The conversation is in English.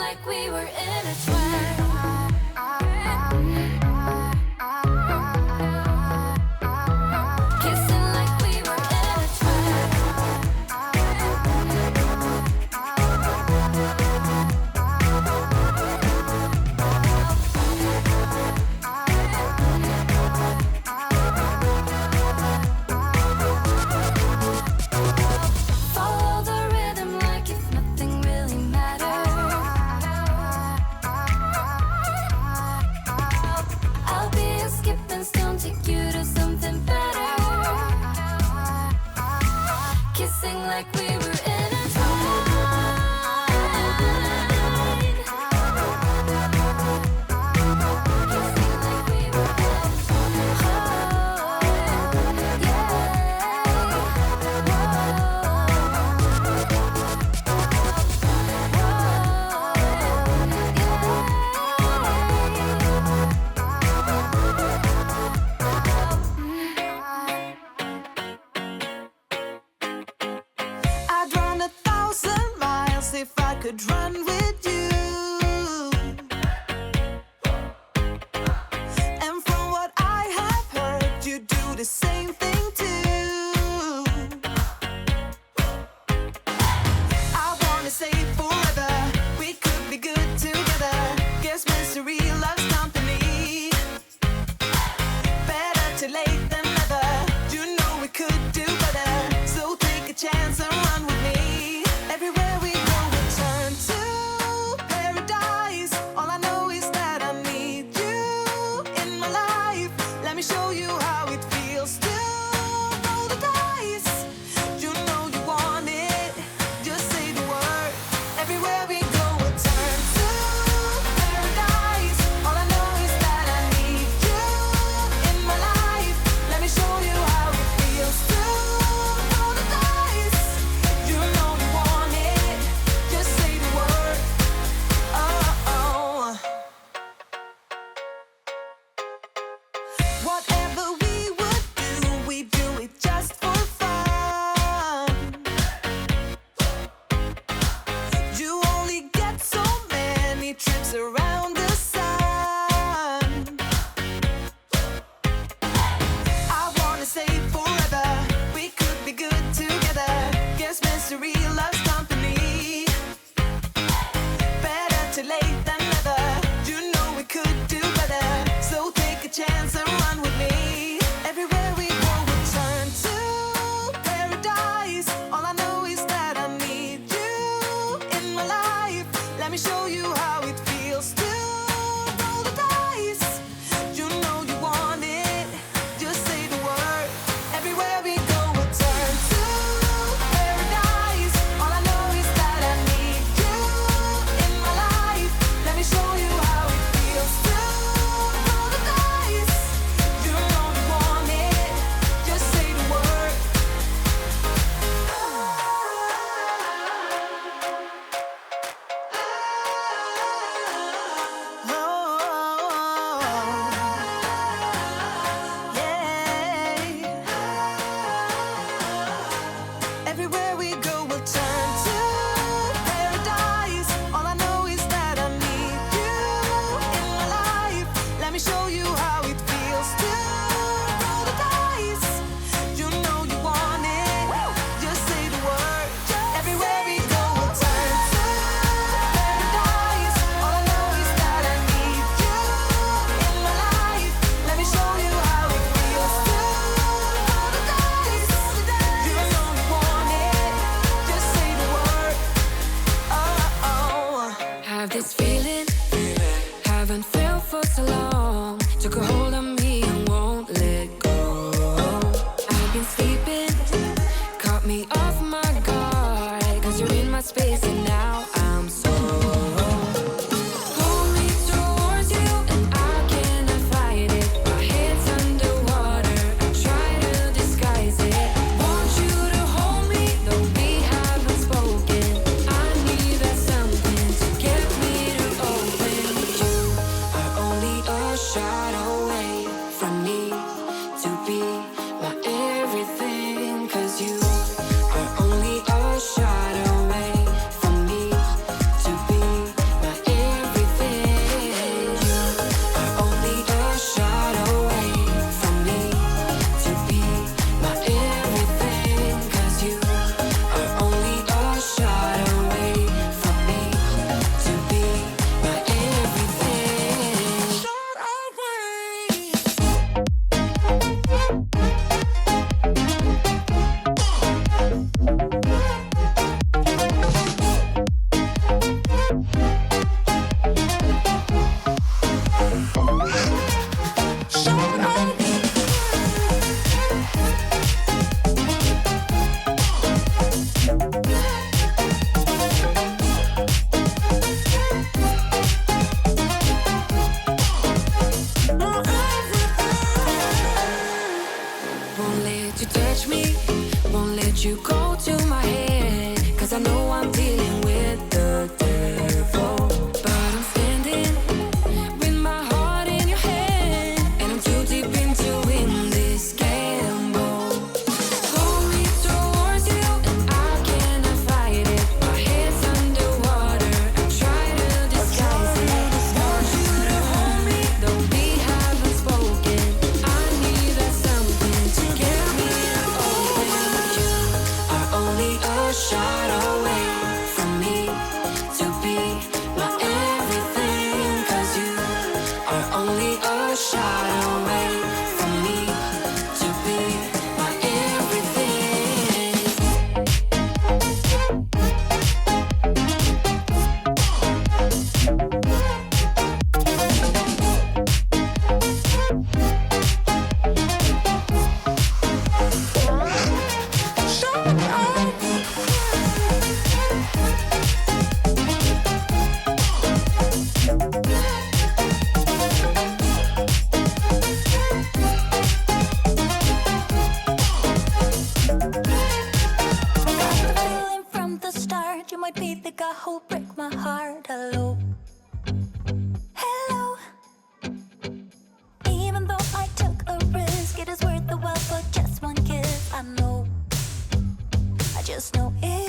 like we were in a trance. Kissing like we were in a follow the rhythm like if nothing really mattered. I'll be a skipping stone, take you to something better. Kissing like we were in a I'd run 1,000 miles if I could run with you. And from what I have heard, you do the same thing too. I wanna say forever, we could be good together. Guess misery loves company. Better too late than never. You know we could do better. So take a chance and run with me. Everywhere we go, we turn to paradise. All I know is that I need you in my life. Let me show you how it feels to roll the dice. You know you want it, just say the word. Everywhere we go, we turn to paradise. All I know is that I need you in my life. Let me show you how it feels to roll the dice. You know you want it, just say the word. Oh. Whatever we would do, we do it just for fun. You only get so many trips around the sun. I wanna say forever, we could be good together. Guess misery loves company. Better too late than never. You know we could do better. So take a chance and run with me. Everywhere we go, we turn to paradise. All I know is that I need you in my life. Let me show you how it feels to roll the dice. You know you want it, just say the word. Everywhere we go, we turn to paradise. All I know is that I need you in my life. Let me show you how it feels to roll the dice. You know you want it, just say the word. Everywhere we go, we'll turn to paradise. All I know is that I need you in my life. Let me show you how it feels to roll the dice. You know you want it, just say the word. Everywhere we go, we'll turn to paradise. All I know is that I need you in my life. Let me show you how it feels to roll the dice. You know you want it, just say the word. Oh. Have this feeling, haven't felt for so long. Took a hold of me and won't let go. I've been sleeping, caught me off my guard. Cause you're in my space and now I'm so. Pull me towards you and I cannot fight it. My head's underwater, I try to disguise it. Want you to hold me, though we haven't spoken. I need that something to get me to open. You are only a shot away. you go to my head, 'cause I know I'm dealing with the devil. But I'm standing with my heart in your hand, and I'm too deep into in this gamble. Pull me towards you, and I cannot fight it. My head's underwater, I try to disguise it. Want you to hold me, though we haven't spoken. I need that something to get me open. You are only a shot away from me to be my everything. 'Cause you are only a shot away from me to be my everything. Feeling from the start, you might be the guy who'll break my heart. Hello, hello. Even though I took a risk, it is worth the while for just one kiss. I know, I just know it.